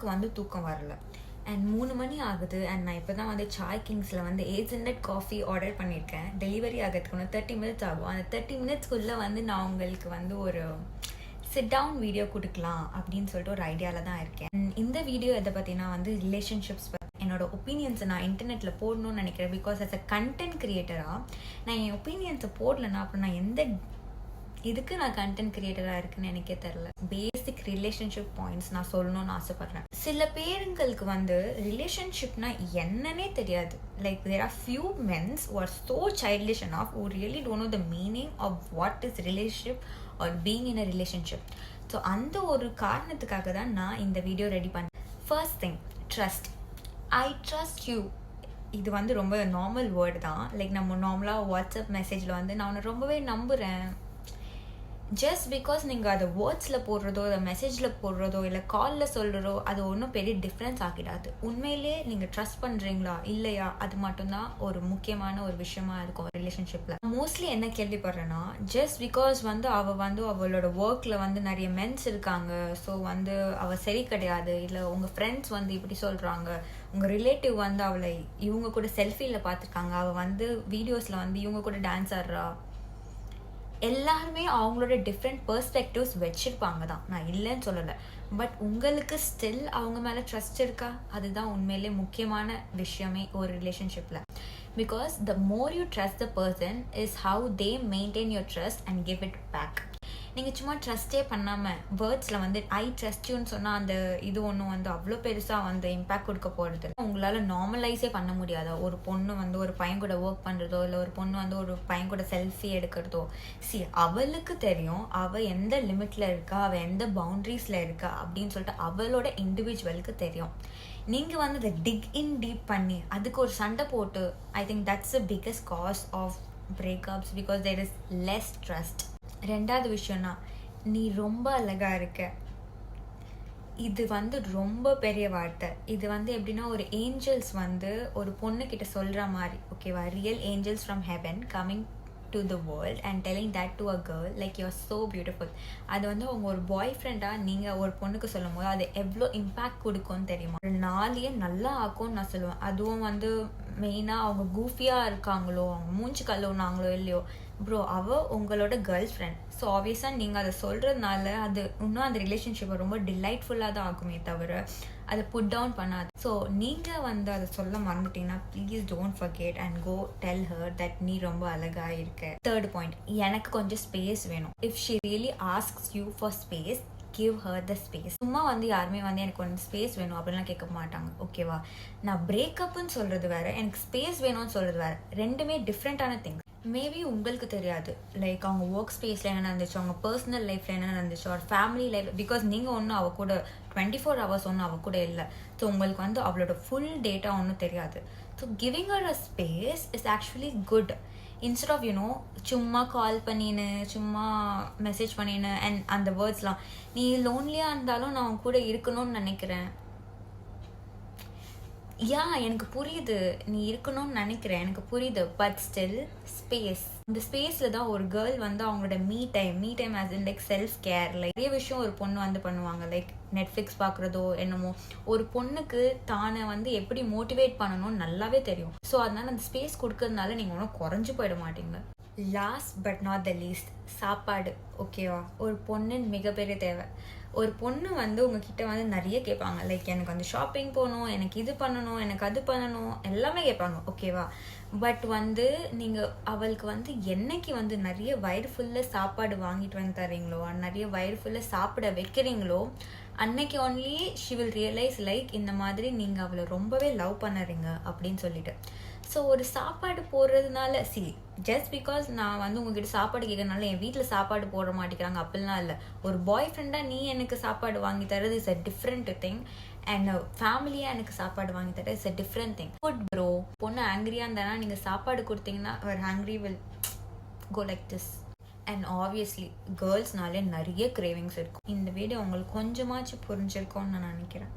எனக்கு வந்து தூக்கம் வரல. அண்ட் 3 மணி ஆகுது. அண்ட் நான் இப்போ தான் வந்து சாய் கிங்ஸில் வந்து ஏஜென்ட் காஃபி ஆர்டர் பண்ணியிருக்கேன். டெலிவரி ஆகிறதுக்கு ஒன்று 30 மினிட்ஸ் ஆகும். அந்த 30 மினிட்ஸ்க்குள்ளே வந்து நான் உங்களுக்கு வந்து ஒரு சிட் டவுன் வீடியோ கொடுக்கலாம் அப்படின்னு சொல்லிட்டு ஒரு ஐடியாவில் தான் இருக்கேன். இந்த வீடியோ எதை பற்றினா வந்து ரிலேஷன்ஷிப்ஸ் என்னோட ஒப்பீனியன்ஸை நான் இன்டர்நெட்டில் போடணும்னு நினைக்கிறேன். பிகாஸ் அஸ் அ கண்டென்ட் கிரியேட்டராக நான் என் ஒப்பீனியன்ஸை போடலைன்னா அப்புறம் நான் எந்த இதுக்கு நான் கண்டென்ட் கிரியேட்டராக இருக்குன்னு எனக்கே தெரில. பேசிக் ரிலேஷன்ஷிப் பாயிண்ட்ஸ் நான் சொல்லணும்னு ஆசைப்பட்றேன். சில பேருங்களுக்கு வந்து ரிலேஷன்ஷிப்னா என்னன்னே தெரியாது. Like there are few mens who are so childish enough who really don't know the meaning of what is relationship or being in a relationship. So அந்த ஒரு காரணத்துக்காக தான் நான் இந்த வீடியோ ரெடி பண்ணேன். First thing, trust. I trust you. இது வந்து ரொம்ப நார்மல் வேர்டு தான். லைக் நம்ம நார்மலாக வாட்ஸ்அப் மெசேஜில் வந்து நான் உன்னை ரொம்பவே நம்புகிறேன். ஜஸ்ட் பிகாஸ் நீங்கள் அதை வேர்ட்ஸில் போடுறதோ இல்லை மெசேஜில் போடுறதோ இல்லை காலில் சொல்கிறதோ அது ஒன்றும் பெரிய டிஃப்ரென்ஸ் ஆகிடாது. உண்மையிலே நீங்கள் ட்ரஸ்ட் பண்ணுறீங்களா இல்லையா அது மட்டும்தான் ஒரு முக்கியமான ஒரு விஷயமா இருக்கும் ரிலேஷன்ஷிப்பில். மோஸ்ட்லி என்ன கேள்விப்படுறேன்னா, ஜஸ்ட் பிகாஸ் வந்து அவளோட ஒர்க்கில் வந்து நிறைய மென்ஸ் இருக்காங்க, ஸோ வந்து அவள் சரி கிடையாது, இல்லை உங்கள் ஃப்ரெண்ட்ஸ் வந்து இப்படி சொல்கிறாங்க, உங்கள் ரிலேட்டிவ் வந்து அவளை இவங்க கூட செல்ஃபியில் பார்த்துருக்காங்க, அவள் வந்து வீடியோஸில் வந்து இவங்க கூட டான்ஸ் ஆடுறா. எல்லாருமே அவங்களோட டிஃப்ரெண்ட் பெர்ஸ்பெக்டிவ்ஸ் வச்சுருப்பாங்க தான், நான் இல்லைன்னு சொல்லலை. பட் உங்களுக்கு ஸ்டில் அவங்க மேலே ட்ரஸ்ட் இருக்கா? அதுதான் உண்மையிலே முக்கியமான விஷயமே ஒரு ரிலேஷன்ஷிப்பில். Because the more you trust the person is how they maintain your trust and give it back. நீங்கள் சும்மா ட்ரஸ்ட்டே பண்ணாமல் வேர்ட்ஸில் வந்து ஐ ட்ரஸ்ட் யூன்னு சொன்னால் அந்த இது ஒன்றும் வந்து அவ்வளோ பெருசாக வந்து இம்பேக்ட் கொடுக்க போகிறது. உங்களால் நார்மலைஸே பண்ண முடியாதா? ஒரு பொண்ணு வந்து ஒரு பையன் கூட ஒர்க் பண்ணுறதோ இல்லை ஒரு பொண்ணு வந்து ஒரு பையன் கூட செல்ஃபி எடுக்கிறதோ, அவளுக்கு தெரியும் அவள் எந்த லிமிட்டில் இருக்கா, அவள் எந்த பவுண்ட்ரிஸில் இருக்கா அப்படின்னு சொல்லிட்டு அவளோட இண்டிவிஜுவலுக்கு தெரியும். நீங்கள் வந்து அதை டிக் இன் டீப் பண்ணி அதுக்கு ஒரு சண்டை போட்டு, I think that's the biggest cause of breakups. Because there is less trust. ரெண்டாவது விஷயம்னா, நீ ரொம்ப அழகாக இருக்க. இது வந்து ரொம்ப பெரிய வார்த்தை. இது வந்து எப்படின்னா ஒரு ஏஞ்சல்ஸ் வந்து ஒரு பொண்ணுக்கிட்ட சொல்கிற மாதிரி, ஓகேவா? Real angels from heaven coming to the world and telling that to a girl like you are so beautiful. அது வந்து அவங்க ஒரு பாய் ஃப்ரெண்டாக நீங்கள் ஒரு பொண்ணுக்கு சொல்லும் போது அது எவ்வளோ இம்பேக்ட் கொடுக்கும்னு தெரியுமா? ஒரு நாளையே நல்லா ஆக்கும்னு நான் சொல்லுவேன். அதுவும் வந்து மெயினாக அவங்க கூஃபியாக இருக்காங்களோ, அவங்க மூஞ்சி கழுவுனாங்களோ இல்லையோ, ப்ரோ அவள் உங்களோட கேர்ள் ஃப்ரெண்ட். ஸோ ஆப்வியஸாக நீங்கள் அதை சொல்கிறதுனால அது இன்னும் அந்த ரிலேஷன்ஷிப்பை ரொம்ப டிலைட்ஃபுல்லாக தான் ஆகுமே தவிர அதை புட் டவுன் பண்ணாது. ஸோ நீங்கள் வந்து அதை சொல்ல மறந்துட்டீங்கன்னா please don't forget and go tell her that நீ ரொம்ப அழகாக இருக்க. தேர்ட் பாயிண்ட், எனக்கு கொஞ்சம் ஸ்பேஸ் வேணும். If she really asks you for space, give her the space. சும்மா வந்து யாருமே வந்து எனக்கு கொஞ்சம் ஸ்பேஸ் வேணும் அப்படின்லாம் கேட்க மாட்டாங்க, ஓகேவா? நான் பிரேக்கப்னு சொல்கிறது வேறு, எனக்கு ஸ்பேஸ் வேணும்னு சொல்கிறது வேறு. ரெண்டுமே டிஃப்ரெண்ட்டான திங்ஸ். மேபி உங்களுக்கு தெரியாது லைக் அவங்க ஒர்க் ஸ்பேஸில் என்ன நடந்துச்சு, அவங்க பர்சனல் லைஃப்பில் என்ன நடந்துச்சு, ஒரு ஃபேமிலி லைஃப். பிகாஸ் நீங்கள் ஒன்றும் அவள் கூட 24 hours ஒன்றும் அவள் கூட இல்லை. ஸோ உங்களுக்கு வந்து அவளோட ஃபுல் டேட்டா ஒன்றும் தெரியாது. So giving her a space is actually good. Instead of you know சும்மா கால் பண்ணின்னு சும்மா மெசேஜ் பண்ணின்னு அண்ட் அந்த வேர்ட்ஸ்லாம், நீ லோன்லியாக இருந்தாலும் நான் அவன் கூட இருக்கணும்னு நினைக்கிறேன். எனக்கு புரியுது நீ இருக்கணும்னு நினைக்கிறேன், எனக்கு புரியுது. But still space. இந்த ஸ்பேஸில் தான் ஒரு கேர்ள் வந்து அவங்களோட me time as in like self care. Like நிறைய விஷயம் ஒரு பொண்ணு வந்து பண்ணுவாங்க, லைக் நெட்ஃப்ளிக்ஸ் பார்க்குறதோ என்னமோ. ஒரு பொண்ணுக்கு தானை வந்து எப்படி மோட்டிவேட் பண்ணணும்னு நல்லாவே தெரியும். ஸோ அதனால அந்த ஸ்பேஸ் கொடுக்கறதுனால நீங்கள் ஒன்றும் குறைஞ்சு போயிட மாட்டீங்க. Last but not the least, சாப்பாடு. ஓகேவா? ஒரு பொண்ணின் மிகப்பெரிய தேவை. ஒரு பொண்ணு வந்து உங்ககிட்ட வந்து நிறைய கேட்பாங்க, லைக் எனக்கு வந்து ஷாப்பிங் போகணும், எனக்கு இது பண்ணணும், எனக்கு அது பண்ணணும், எல்லாமே கேட்பாங்க, ஓகேவா? பட் வந்து நீங்கள் அவளுக்கு வந்து என்னைக்கு வந்து நிறைய வயிறு ஃபுல்லாக சாப்பாடு வாங்கிட்டு வந்து தரீங்களோ, நிறைய வயிறு ஃபுல்லாக சாப்பிட வைக்கிறீங்களோ, அன்னைக்கு only she will realise like இந்த மாதிரி நீங்கள் அவளை ரொம்பவே லவ் பண்ணுறீங்க அப்படின்னு சொல்லிட்டு. ஸோ ஒரு சாப்பாடு போடுறதுனால ஜஸ்ட் பிகாஸ் நான் வந்து உங்ககிட்ட சாப்பாடு கேட்கறதுனால என் வீட்டில் சாப்பாடு போட மாட்டேங்கிறாங்க அப்படிலாம் இல்லை. ஒரு பாய் ஃப்ரெண்டாக நீ எனக்கு சாப்பாடு வாங்கி தரது is a different thing. And ஃபேமிலியாக எனக்கு சாப்பாடு வாங்கி தர is a different thing. Food bro. பொண்ணு ஆங்க்ரியாக இருந்தானா நீங்கள் சாப்பாடு கொடுத்தீங்கன்னா ஒரு hungry will go like this. And obviously கேர்ள்ஸ்னாலே நிறைய கிரேவிங்ஸ் இருக்கும். இந்த வீடியோ உங்களுக்கு கொஞ்சமாச்சும் புரிஞ்சிருக்கும்னு நான் நினைக்கிறேன்.